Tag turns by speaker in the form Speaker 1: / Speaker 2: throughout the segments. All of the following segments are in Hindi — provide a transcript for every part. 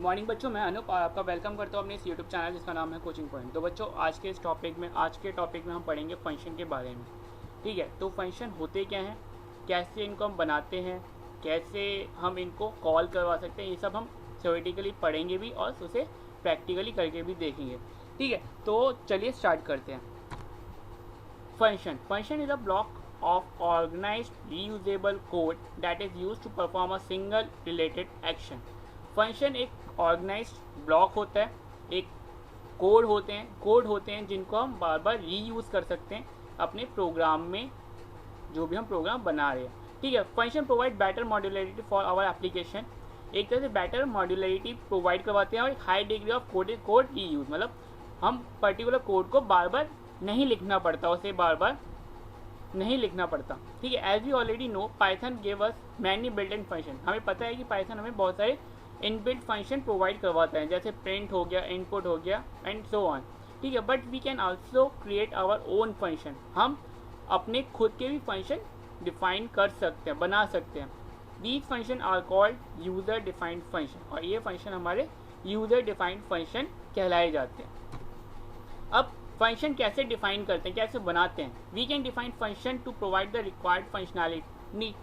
Speaker 1: मॉर्निंग बच्चों, मैं अनूप और आपका वेलकम करता हूँ अपने इस यूट्यूब चैनल जिसका नाम है कोचिंग पॉइंट। तो बच्चों, आज के टॉपिक में हम पढ़ेंगे फंक्शन के बारे में। ठीक है, तो फंक्शन होते क्या हैं, कैसे इनको हम बनाते हैं, कैसे हम इनको कॉल करवा सकते हैं, ये सब हम थ्योरेटिकली पढ़ेंगे भी और उसे प्रैक्टिकली करके भी देखेंगे। ठीक है, तो चलिए स्टार्ट करते हैं। Function is a block of organized reusable code that is used to perform a single related action। Function एक ऑर्गेनाइज्ड ब्लॉक होता है, एक कोड होते हैं जिनको हम बार बार रीयूज़ कर सकते हैं अपने प्रोग्राम में, जो भी हम प्रोग्राम बना रहे हैं। ठीक है, function provide better modularity for our application. एक तरह से बेटर मॉड्यूलरिटी प्रोवाइड करवाते हैं और एक high degree of code reuse, मतलब हम पर्टिकुलर कोड को बार बार नहीं लिखना पड़ता, उसे बार बार नहीं लिखना पड़ता। ठीक है, as we already know Python give us many built in function. हमें पता है कि पाइथन हमें बहुत सारे इनबिल्ट फंक्शन प्रोवाइड करवाता है, जैसे प्रिंट हो गया, इनपुट हो गया एंड सो ऑन। ठीक है, but we can also create our own function. हम अपने खुद के भी फंक्शन डिफाइन कर सकते हैं, बना सकते हैं। These function are called user defined function, और ये फंक्शन हमारे यूजर डिफाइंड फंक्शन कहलाए जाते हैं। अब फंक्शन कैसे डिफाइन करते हैं, कैसे बनाते हैं? We can define function to provide the required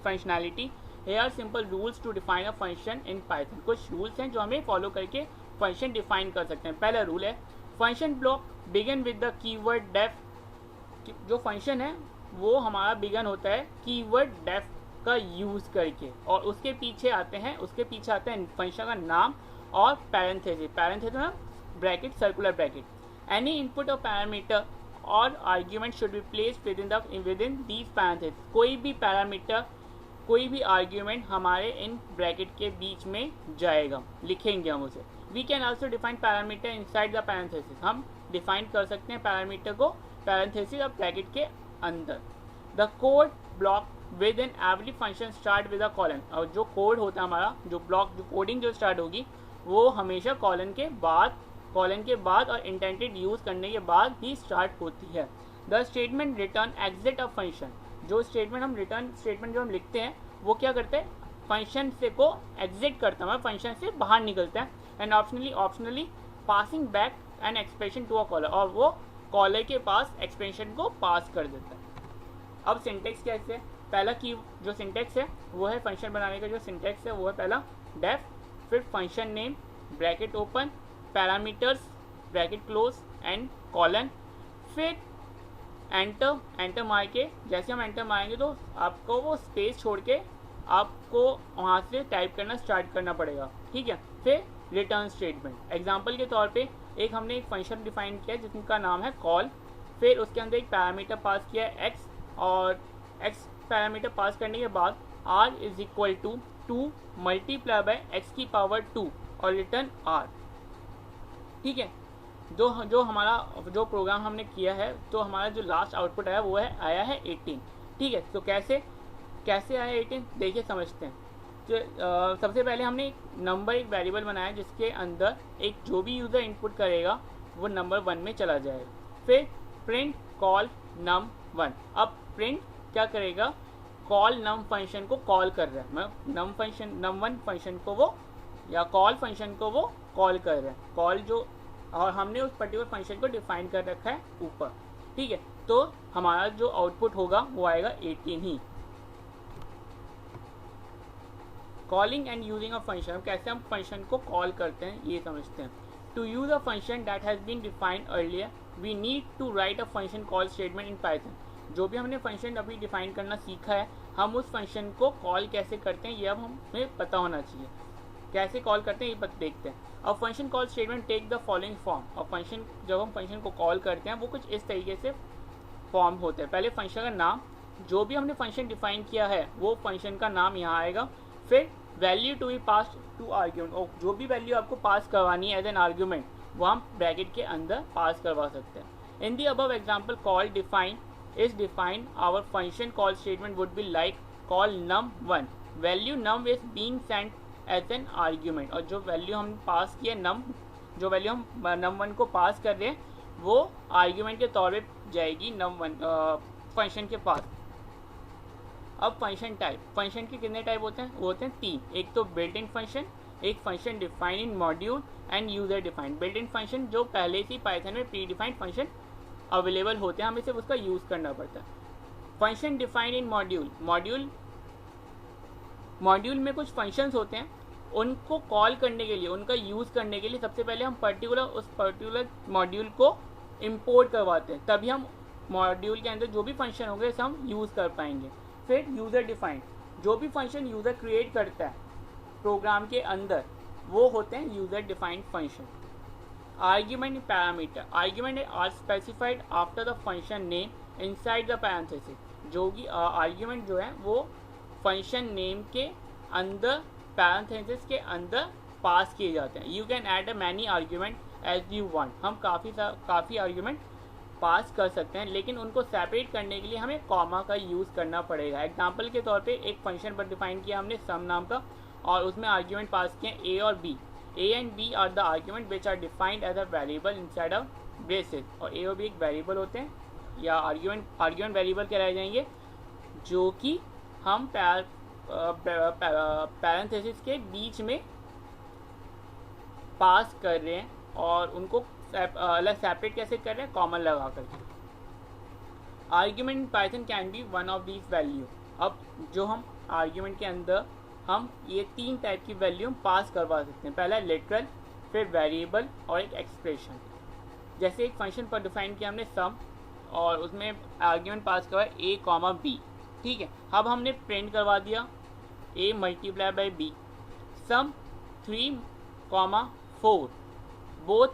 Speaker 1: functionality. Here simple rules to define a function in Python. कुछ रूल्स हैं जो हमें फॉलो करके फंक्शन डिफाइन कर सकते हैं। पहला रूल है function block begin with the keyword def. जो फंक्शन है वो हमारा बिगन होता है कीवर्ड डेफ का यूज करके, और उसके पीछे आता है फंक्शन का नाम और पैरेंथेसिस में bracket, circular bracket. Any input or parameter or argument should be placed within these parentheses। कोई भी पैरामीटर, कोई भी आर्ग्यूमेंट हमारे इन ब्रैकेट के बीच में जाएगा, लिखेंगे हम उसे। We can also define parameter inside the parentheses। हम डिफाइन कर सकते हैं पैरामीटर को पैरेंथेसिस और ब्रैकेट के अंदर। The code block within every function start with a colon। और जो कोड होता है हमारा, जो कोडिंग जो स्टार्ट होगी वो हमेशा कॉलन के बाद और इंटेंटेड यूज करने के बाद ही स्टार्ट होती है। The statement return exit of function. जो स्टेटमेंट जो हम लिखते हैं वो क्या करते हैं, फंक्शन से को एग्जिट करता है, फंक्शन से बाहर निकलता है। And optionally passing back an expression to a caller, और वो कॉलर के पास एक्सप्रेशन को पास कर देता है। अब सिंटेक्स कैसे? पहला की जो सिंटेक्स है वो है, फंक्शन बनाने का जो सिंटेक्स है वो है पहला डेफ, फिर function name bracket open, parameters bracket close and colon, फिर एंटर मार के, जैसे हम एंटर मारेंगे तो आपको वो स्पेस छोड़ के आपको वहाँ से टाइप करना स्टार्ट करना पड़ेगा। ठीक है, फिर रिटर्न स्टेटमेंट। एग्जांपल के तौर पे हमने एक फंक्शन डिफाइन किया जिसका नाम है कॉल, फिर उसके अंदर एक पैरामीटर पास किया है एक्स, और एक्स पैरामीटर पास करने के बाद R is equal to 2 multiply by X की पावर 2 और रिटर्न आर। ठीक है, जो हमारा जो प्रोग्राम हमने किया है, तो हमारा जो लास्ट आउटपुट आया वो आया है 18। ठीक है, तो कैसे आया 18, देखिए समझते हैं। तो सबसे पहले हमने एक वेरिएबल बनाया जिसके अंदर एक जो भी यूज़र इनपुट करेगा वो नंबर 1 में चला जाएगा। फिर प्रिंट कॉल num1। अब प्रिंट क्या करेगा, कॉल नम फंक्शन को कॉल कर रहा है, num1 फंक्शन को वो, या कॉल फंक्शन को वो कॉल कर रहे हैं, कॉल जो, और हमने उस पर्टिकुलर फंक्शन को डिफाइन कर रखा है ऊपर। ठीक है, तो हमारा जो आउटपुट होगा वो आएगा 18 ही। Calling and using a function, कैसे हम फंक्शन को कॉल करते हैं ये समझते हैं। To use a function that has been defined earlier we need to write a function call statement in Python. जो भी हमने फंक्शन अभी डिफाइन करना सीखा है, हम उस फंक्शन को कॉल कैसे करते हैं ये अब हमें पता होना चाहिए। कैसे कॉल करते हैं ये देखते हैं। अब function call statement take the following form. और फंक्शन, जब हम फंक्शन को कॉल करते हैं वो कुछ इस तरीके से फॉर्म होते हैं। पहले फंक्शन का नाम, जो भी हमने फंक्शन डिफाइन किया है वो फंक्शन का नाम यहाँ आएगा। फिर value to be pass to argument, और जो भी वैल्यू आपको पास करवानी है एज एन आर्ग्यूमेंट वो हम ब्रैकेट के अंदर पास करवा सकते हैं। In the above example call define our function call statement would be like call num1, value num is being sent as an argument. और जो वैल्यू हम पास किए जो वैल्यू हम num1 को पास कर रहे हैं वो आर्ग्यूमेंट के तौर पे जाएगी num1 फंक्शन के पास। अब फंक्शन टाइप, फंक्शन के कितने टाइप होते हैं? वो होते हैं 3। एक तो बिल्ट इन फंक्शन, एक function define in module and user defined. Built in function जो पहले से पाइथन में प्री डिफाइंड फंक्शन अवेलेबल होते हैं, हमें सिर्फ उसका यूज़ करना पड़ता है। फंक्शन डिफाइन इन मॉड्यूल में कुछ फंक्शंस होते हैं, उनको कॉल करने के लिए, उनका यूज़ करने के लिए सबसे पहले हम उस पर्टिकुलर मॉड्यूल को इंपोर्ट करवाते हैं, तभी हम मॉड्यूल के अंदर जो भी फंक्शन होंगे उसे हम यूज़ कर पाएंगे। फिर यूज़र डिफाइंड, जो भी फंक्शन यूज़र क्रिएट करता है प्रोग्राम के अंदर, वो होते हैं user defined function. Argument parameter, argument are specified after the function name inside the parenthesis, जो कि आर्ग्यूमेंट जो है वो फंक्शन नेम के अंदर पैरेंथेसिस के अंदर पास किए जाते हैं। You can add a many argument as you want, हम काफ़ी आर्ग्यूमेंट पास कर सकते हैं, लेकिन उनको सेपरेट करने के लिए हमें कॉमा का यूज़ करना पड़ेगा। एग्जाम्पल के तौर पे एक फंक्शन पर डिफाइन किया हमने सम नाम का, और उसमें आर्ग्यूमेंट पास किए ए और B. A and B are the argument which are defined as a variable inside of braces, और ए और बी एक वेरिएबल होते हैं या आर्ग्यूमेंट वेरिएबल कहलाए जाएंगे, जो कि हम पैरेंथेसिस के बीच में पास कर रहे हैं, और उनको अलग सेपरेट कैसे कर रहे हैं, कॉमन लगा करके। Argument Python can be one of these value. अब जो हम आर्ग्यूमेंट के अंदर हम ये 3 टाइप की वैल्यू पास करवा सकते हैं। पहला लिटरल, फिर वेरिएबल और एक एक्सप्रेशन। जैसे एक फंक्शन पर डिफाइन किया हमने सम, और उसमें आर्ग्यूमेंट पास करवाया ए कॉमा बी, ठीक है। अब हमने प्रिंट करवा दिया A multiply by B, sum 3,4 both.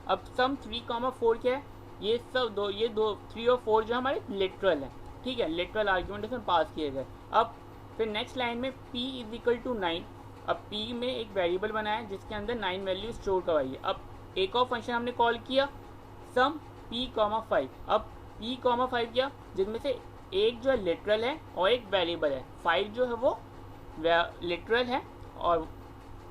Speaker 1: अब सम 3,4 क्या है, ये 3 और 4 जो हमारे लिटरल है, ठीक है, लिटरल आर्ग्यूमेंट उसमें पास किए गए। अब फिर नेक्स्ट लाइन में p = 9, अब p में एक वेरिएबल बनाया जिसके अंदर 9 वैल्यू स्टोर करवाई है। अब एक और फंक्शन हमने कॉल किया सम p,5, अब p,5 किया, जिसमें से एक जो है लिटरल है और एक वेरिएबल है। 5 जो है वो लिटरल है और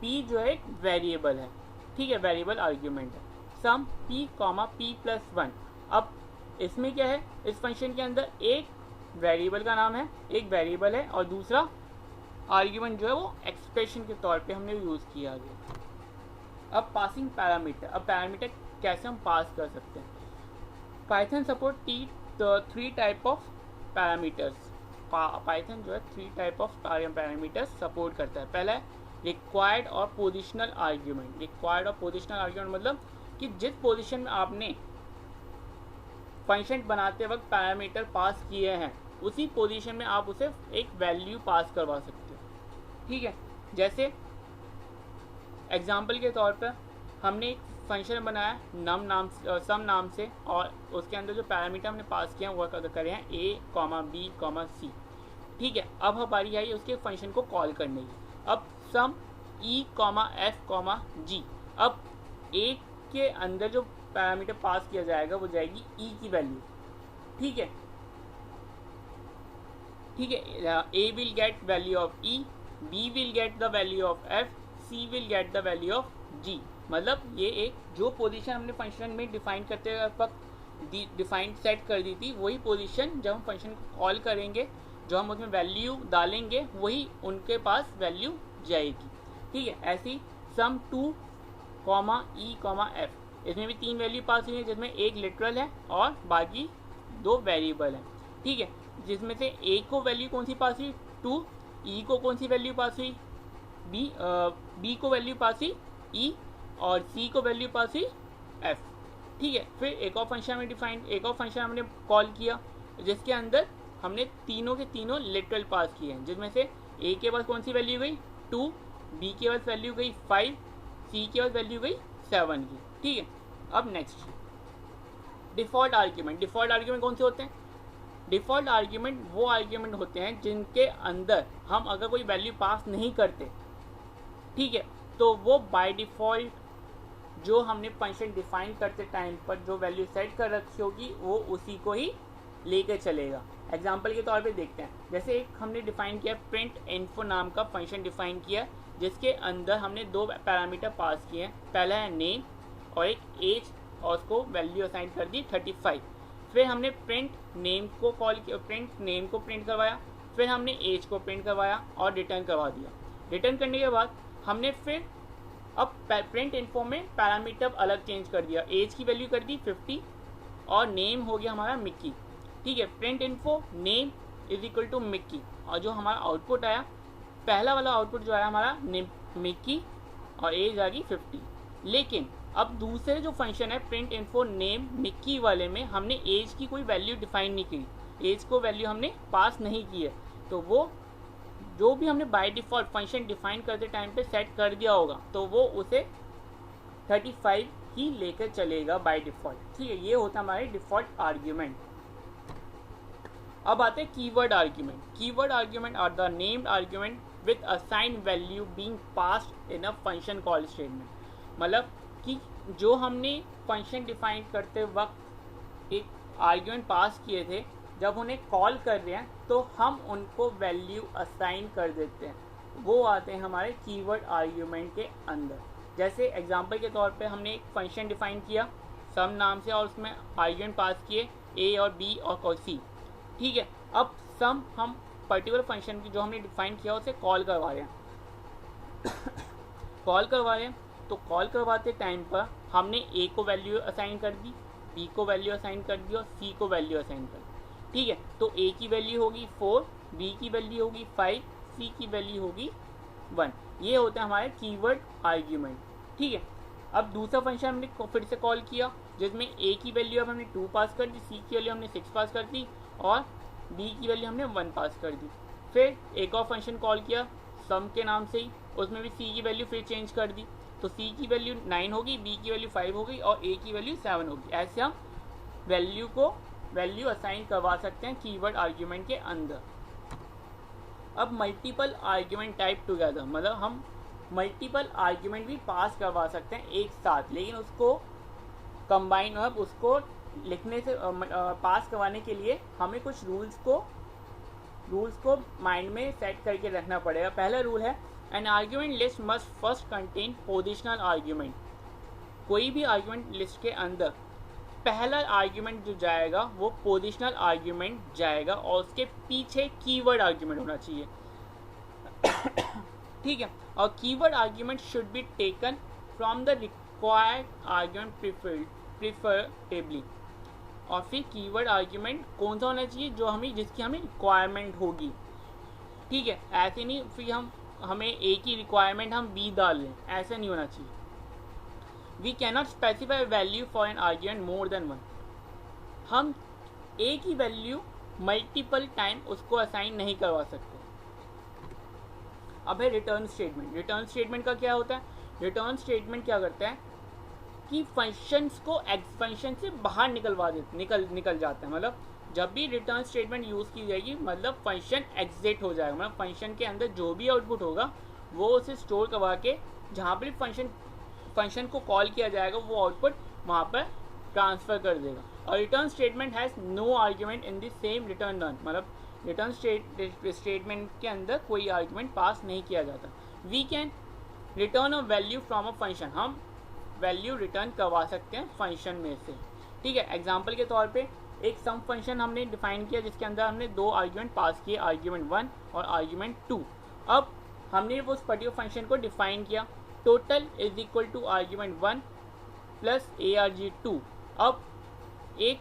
Speaker 1: p जो है एक वेरिएबल है, ठीक है, वेरिएबल आर्ग्यूमेंट है। सम p,p+1, अब इसमें क्या है, इस फंक्शन के अंदर एक वेरिएबल का नाम है, एक वेरिएबल है, और दूसरा आर्ग्यूमेंट जो है वो एक्सप्रेशन के तौर पे हमने यूज़ किया गया। अब पासिंग पैरामीटर, अब पैरामीटर कैसे हम पास कर सकते हैं। Python support 3 type of parameters. Python जो है 3 टाइप ऑफ पैरामीटर्स सपोर्ट करता है। पहला है रिक्वायर्ड और पोजिशनल आर्ग्यूमेंट। रिक्वायर्ड और पोजिशनल आर्ग्यूमेंट मतलब कि जिस पोजीशन में आपने फंक्शन बनाते वक्त पैरामीटर पास किए हैं, उसी पोजीशन में आप उसे एक वैल्यू पास करवा सकते हो, ठीक है। जैसे एग्जाम्पल के तौर पर हमने एक फंक्शन बनाया सम नाम से, और उसके अंदर जो पैरामीटर हमने पास किया वो करे हैं a, b, c, ठीक है। अब हमारी आई उसके फंक्शन को कॉल करने की। अब सम e, f, g, अब a के अंदर जो पैरामीटर पास किया जाएगा वो जाएगी e की वैल्यू, ठीक है, a will get value of e, b will get the value of f, c will get the value of g। मतलब ये एक जो पोजीशन हमने फंक्शन में डिफाइन करते वक्त डिफाइन सेट कर दी थी, वही पोजीशन जब हम फंक्शन को कॉल करेंगे, जो हम उसमें वैल्यू डालेंगे वही उनके पास वैल्यू जाएगी, ठीक है। ऐसी सम 2, e, f, इसमें भी 3 वैल्यू पास हुई है, जिसमें एक लिटरल है और बाकी 2 वेरिएबल हैं, ठीक है। जिसमें से a को वैल्यू कौन सी पास हुई 2, e को कौन सी वैल्यू पास हुई b को वैल्यू पास हुई e, और c को वैल्यू पास हुई f, ठीक है। फिर एक और फंक्शन हमने कॉल किया जिसके अंदर हमने तीनों के तीनों लिटरल पास किए हैं, जिसमें से a के पास कौन सी वैल्यू गई 2, b के पास वैल्यू गई 5, c के पास वैल्यू गई 7 की, ठीक है। अब नेक्स्ट डिफ़ॉल्ट आर्ग्यूमेंट कौन से होते हैं। डिफ़ॉल्ट आर्ग्यूमेंट वो आर्ग्यूमेंट होते हैं जिनके अंदर हम अगर कोई वैल्यू पास नहीं करते, ठीक है, तो वो बाय डिफ़ॉल्ट जो हमने फंक्शन डिफाइन करते टाइम पर जो वैल्यू सेट कर रखी होगी वो उसी को ही लेकर चलेगा। एग्जाम्पल के तौर पे देखते हैं, जैसे एक हमने डिफाइन किया प्रिंट इन्फो नाम का फंक्शन डिफाइन किया, जिसके अंदर हमने 2 पैरामीटर पास किए हैं। पहला है नेम और एक एज, और उसको वैल्यू असाइन कर दी 35। फिर हमने प्रिंट नेम को प्रिंट करवाया, फिर हमने एज को प्रिंट करवाया और रिटर्न करवा दिया। रिटर्न करने के बाद हमने फिर अब प्रिंट इन्फो में पैरामीटर अलग चेंज कर दिया, एज की वैल्यू कर दी 50 और नेम हो गया हमारा मिक्की। ठीक है, print info name is equal to Mickey, और जो हमारा आउटपुट आया, पहला वाला आउटपुट जो आया हमारा मिक्की और एज आ गई 50। लेकिन अब दूसरे जो फंक्शन है प्रिंट इन्फो नेम मिक्की वाले में हमने एज की कोई वैल्यू डिफाइन नहीं की, एज को वैल्यू हमने पास नहीं की है, तो वो जो भी हमने बाय डिफ़ॉल्ट फंक्शन डिफाइन करते टाइम पे सेट कर दिया होगा तो वो उसे 35 ही लेकर चलेगा बाय डिफ़ॉल्ट। ठीक है, ये होता है हमारे डिफ़ॉल्ट आर्ग्यूमेंट। अब आते हैं keyword argument. Keyword argument are the named argument with assigned value being passed in a function call statement. मतलब कि जो हमने फंक्शन डिफाइन करते वक्त एक आर्ग्यूमेंट पास किए थे, जब उन्हें कॉल कर रहे हैं तो हम उनको वैल्यू असाइन कर देते हैं, वो आते हैं हमारे कीवर्ड आर्ग्यूमेंट के अंदर। जैसे एग्जांपल के तौर पे हमने एक फंक्शन डिफाइन किया सम नाम से और उसमें आर्ग्यूमेंट पास किए ए और बी और सी। ठीक है, अब सम हम पर्टिकुलर फंक्शन की जो हमने डिफाइन किया उसे कॉल करवा रहे हैं कॉल करवा रहे हैं तो कॉल करवाते टाइम पर हमने ए को वैल्यू असाइन कर दी, बी को वैल्यू असाइन कर दी और सी को वैल्यू असाइन कर दी। ठीक है, तो ए की वैल्यू होगी 4, बी की वैल्यू होगी 5, सी की वैल्यू होगी 1। ये होता है हमारे कीवर्ड आर्ग्यूमेंट। ठीक है, अब दूसरा फंक्शन हमने फिर से कॉल किया जिसमें ए की वैल्यू अब हमने 2 पास कर दी, सी की वैल्यू हमने 6 पास कर दी और बी की वैल्यू हमने 1 पास कर दी। फिर एक और फंक्शन कॉल किया सम के नाम से ही, उसमें भी सी की वैल्यू फिर चेंज कर दी, तो सी की वैल्यू 9 होगी, बी की वैल्यू 5 होगी और ए की वैल्यू 7 होगी। ऐसे हम वैल्यू असाइन करवा सकते हैं कीवर्ड आर्ग्यूमेंट के अंदर। अब मल्टीपल आर्ग्यूमेंट टाइप टुगेदर, मतलब हम मल्टीपल आर्ग्यूमेंट भी पास करवा सकते हैं एक साथ, लेकिन उसको कंबाइन मतलब उसको लिखने से पास करवाने के लिए हमें कुछ रूल्स को माइंड में सेट करके रखना पड़ेगा। पहला रूल है an argument list must first contain positional argument. कोई भी आर्ग्यूमेंट लिस्ट के अंदर पहला आर्ग्यूमेंट जो जाएगा वो पोजिशनल आर्ग्यूमेंट जाएगा और उसके पीछे कीवर्ड आर्ग्यूमेंट होना चाहिए। ठीक है, और keyword argument should be taken from the required argument preferably. और फिर कीवर्ड आर्ग्यूमेंट कौन सा होना चाहिए जो जिसकी हमें रिक्वायरमेंट होगी। ठीक है, ऐसे नहीं फिर हमें ए की रिक्वायरमेंट हम बी डाल लें, ऐसा नहीं होना चाहिए। We cannot specify value for an argument more than 1। हम ए की वैल्यू मल्टीपल टाइम उसको असाइन नहीं करवा सकते। अब है रिटर्न स्टेटमेंट। रिटर्न स्टेटमेंट का क्या होता है? रिटर्न स्टेटमेंट क्या करता है कि फंक्शंस को फंक्शन से बाहर निकल जाता है। मतलब जब भी रिटर्न स्टेटमेंट यूज़ की जाएगी मतलब फंक्शन एग्जिट हो जाएगा, मतलब फंक्शन के अंदर जो भी आउटपुट होगा वो उसे स्टोर करवा के जहाँ पर फंक्शन को कॉल किया जाएगा वो आउटपुट वहाँ पर ट्रांसफ़र कर देगा। और return statement has no argument in the same return run, मतलब रिटर्न स्टेटमेंट के अंदर कोई आर्ग्यूमेंट पास नहीं किया जाता। We can return a value from a function, हम वैल्यू रिटर्न करवा सकते हैं फंक्शन में से। ठीक है, एग्जांपल के तौर पे एक सम फंक्शन हमने डिफाइन किया जिसके अंदर हमने 2 आर्ग्यूमेंट पास किए, आर्ग्यूमेंट 1 और आर्ग्यूमेंट 2। अब हमने वो उस पर्टिकुलर फंक्शन को डिफाइन किया, total is equal to argument 1 plus arg2। अब एक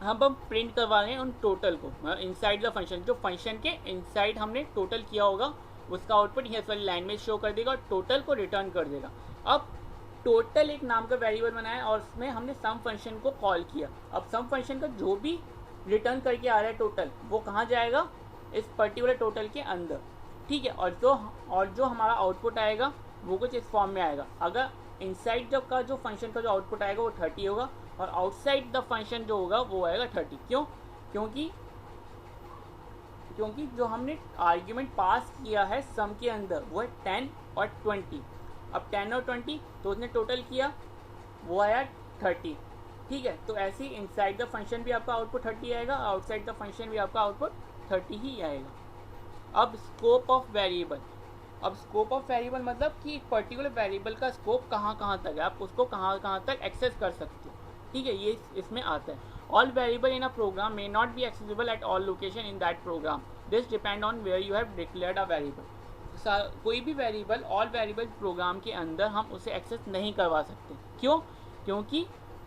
Speaker 1: हम प्रिंट करवा रहे हैं उन टोटल को, मतलब इनसाइड द फंक्शन, जो फंक्शन के इनसाइड हमने टोटल किया होगा उसका आउटपुट ये वाली लाइन में शो कर देगा और टोटल को रिटर्न कर देगा। अब टोटल एक नाम का वेरिएबल बनाया और उसमें हमने सम फंक्शन को कॉल किया। अब सम फंक्शन का जो भी रिटर्न करके आ रहा है टोटल वो कहाँ जाएगा? इस पर्टिकुलर टोटल के अंदर। ठीक है, और जो हमारा आउटपुट आएगा वो कुछ इस फॉर्म में आएगा। अगर इनसाइड जब का जो फंक्शन का जो आउटपुट आएगा वो 30 होगा और आउटसाइड द फंक्शन जो होगा वो आएगा 30। क्यों? क्योंकि जो हमने आर्ग्यूमेंट पास किया है सम के अंदर वो है 10 और 20। अब 10 और 20 तो उसने टोटल किया वो आया 30। ठीक है, तो ऐसे ही इनसाइड द फंक्शन भी आपका आउटपुट 30 आएगा, आउटसाइड द फंक्शन भी आपका आउटपुट 30 ही आएगा। अब स्कोप ऑफ वेरिएबल। अब स्कोप ऑफ वेरिएबल मतलब कि एक पर्टिकुलर वेरिएबल का स्कोप कहाँ तक है, आप उसको कहाँ तक एक्सेस कर सकते हो। ठीक है, ये इसमें आता है। All variable in a program may not be accessible at all location in that program, this depend on where you have declared a variable. कोई भी वेरिएबल ऑल वेरिएबल प्रोग्राम के अंदर हम उसे एक्सेस नहीं करवा सकते। क्यों? क्योंकि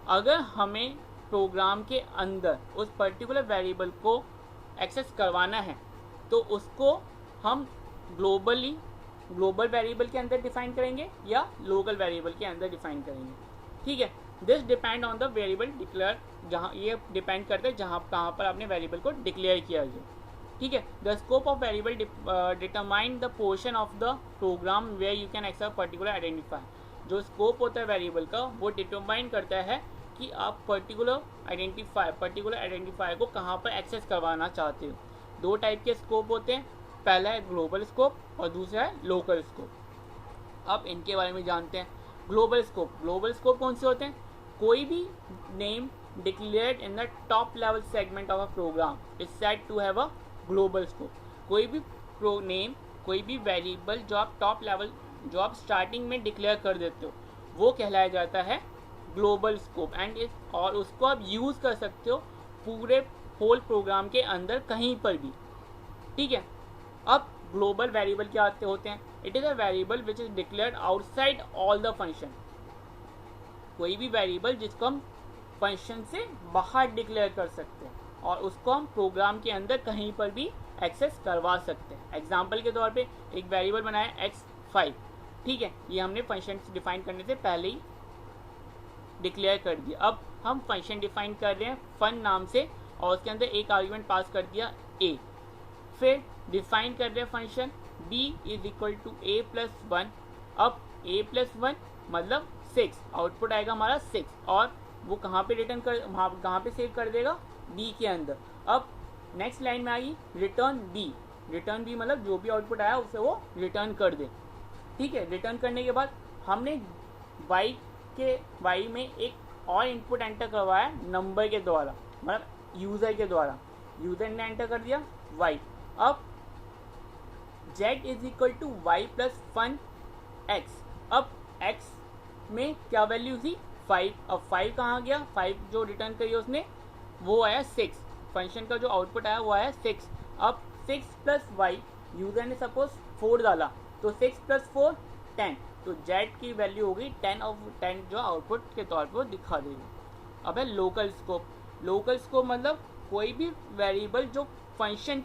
Speaker 1: अगर हमें प्रोग्राम के अंदर उस पर्टिकुलर वेरिएबल को एक्सेस करवाना है तो उसको हम ग्लोबल वेरिएबल के अंदर डिफाइन करेंगे या लोकल वेरिएबल के अंदर डिफाइन करेंगे। ठीक है, this depend on the variable declare, जहाँ ये डिपेंड करते हैं कहाँ पर आपने वेरिएबल को डिक्लेयर किया गया। ठीक है, the scope of variable determine the portion of the program where you can access particular identifier. जो स्कोप होता है वेरिएबल का वो डिटरमाइन करता है कि आप पर्टिकुलर आइडेंटिफायर को कहाँ पर एक्सेस करवाना चाहते हो। दो टाइप के स्कोप होते हैं, पहला है ग्लोबल स्कोप और दूसरा है लोकल स्कोप। अब इनके बारे में जानते हैं। ग्लोबल स्कोप कौन से होते हैं? कोई भी name declared in the top level segment of a program is said to have a global scope. कोई भी नेम, कोई भी वेरिएबल जो आप टॉप लेवल, जो आप स्टार्टिंग में डिक्लेयर कर देते हो, वो कहलाया जाता है ग्लोबल स्कोप। और उसको आप यूज़ कर सकते हो पूरे होल प्रोग्राम के अंदर कहीं पर भी। ठीक है, अब ग्लोबल वेरिएबल क्या होते हैं? It is a variable which is declared outside all the function. कोई भी वेरिएबल जिसको हम फंक्शन से बाहर डिक्लेयर कर सकते हैं और उसको हम प्रोग्राम के अंदर कहीं पर भी एक्सेस करवा सकते हैं। एग्जाम्पल के तौर पे एक वेरिएबल बनाया x5। ठीक है, ये हमने फंक्शन डिफाइन करने से पहले ही डिक्लेयर कर दिया। अब हम फंक्शन डिफाइन कर रहे हैं फन नाम से और उसके अंदर एक आर्गुमेंट पास कर दिया a। फिर डिफाइन कर रहे हैं function b is equal to a+1। अब a+1 मतलब 6, आउटपुट आएगा हमारा 6 और वो कहाँ पे कहाँ पे सेव कर देगा? b के अंदर। अब नेक्स्ट लाइन में आएगी रिटर्न b मतलब जो भी आउटपुट आया उसे वो रिटर्न कर दे। ठीक है, रिटर्न करने के बाद हमने y में एक और इनपुट एंटर करवाया नंबर के द्वारा, मतलब यूज़र के द्वारा। यूज़र ने एंटर कर दिया y। अब z is equal to y plus fun x। अब x में क्या वैल्यू थी? 5। अब 5 कहाँ गया? 5 जो रिटर्न करी उसने वो आया 6। फंक्शन का जो आउटपुट आया वो आया 6। अब 6 प्लस y, यूज़र ने सपोज 4 डाला तो 6 प्लस 4 10, तो z की वैल्यू होगी 10 और 10 जो आउटपुट के तौर पर दिखा देगी। अब है लोकल स्कोप मतलब कोई भी वेरिएबल जो फंक्शन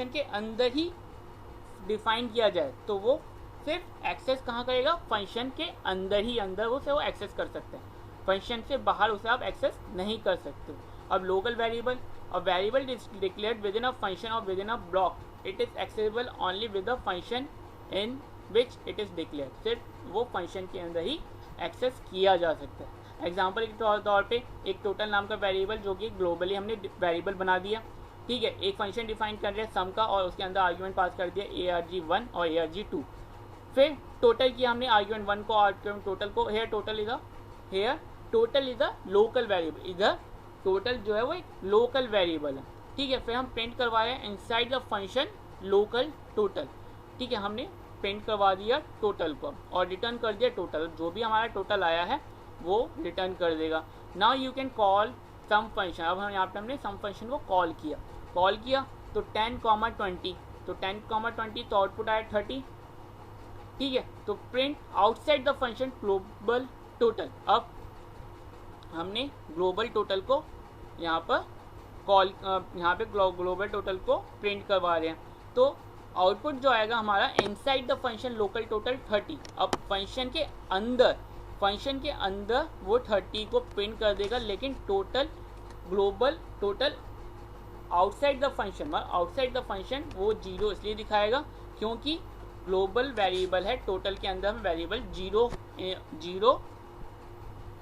Speaker 1: के अंदर ही डिफाइन किया जाए तो वो सिर्फ एक्सेस कहाँ करेगा? फंक्शन के अंदर उसे वो एक्सेस कर सकते हैं, फंक्शन से बाहर उसे आप एक्सेस नहीं कर सकते। अब local variable, a variable is declared within a function और within a block, it is accessible only with the function in which it is declared. सिर्फ वो फंक्शन के अंदर ही एक्सेस किया जा सकता है। एग्जाम्पल के तौर पे एक टोटल नाम का वेरिएबल जो कि ग्लोबली हमने वेरिएबल बना दिया। ठीक है, एक फंक्शन डिफाइन कर रहे हैं सम का और उसके अंदर आर्ग्यूमेंट पास कर दिया arg1 और arg2। फिर टोटल किया हमने आर्ग्यूमेंट 1 को, आर्ग्यूमेंट टोटल को। Here total is a local variable. इधर टोटल जो है वो एक लोकल वेरिएबल है। ठीक है, फिर हम प्रिंट करवा रहे हैं inside the function local total. ठीक है, हमने प्रिंट करवा दिया टोटल को और रिटर्न कर दिया टोटल। जो भी हमारा टोटल आया है वो रिटर्न कर देगा। Now you can call sum function. अब हम यहाँ पे हमने सम फंक्शन को कॉल किया तो 10,20, तो 10,20 तो आउटपुट आया 30। ठीक है, तो print outside the function global total. अब हमने ग्लोबल टोटल को यहाँ पर ग्लोबल टोटल को प्रिंट करवा रहे हैं तो आउटपुट जो आएगा हमारा inside the function local total 30। अब फंक्शन के अंदर वो 30 को प्रिंट कर देगा, लेकिन global total outside the function वो 0 इसलिए दिखाएगा क्योंकि ग्लोबल वेरिएबल है, टोटल के अंदर हम वेरिएबल 0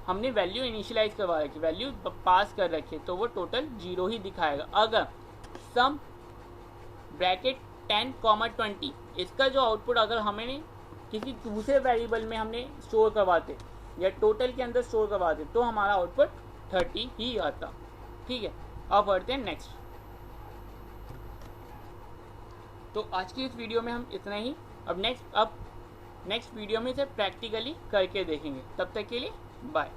Speaker 1: हमने वैल्यू इनिशियलाइज करवा रखी, वैल्यू पास कर रखी है, तो वो टोटल 0 ही दिखाएगा। अगर सम ब्रैकेट 10,20 इसका जो आउटपुट अगर हमें किसी दूसरे वेरिएबल में हमने स्टोर करवाते या टोटल के अंदर स्टोर करवाते तो हमारा आउटपुट 30 ही आता। ठीक है, अब बढ़ते हैं नेक्स्ट। तो आज की इस वीडियो में हम इतना ही। अब नेक्स्ट वीडियो में इसे प्रैक्टिकली करके देखेंगे। तब तक के लिए बाय।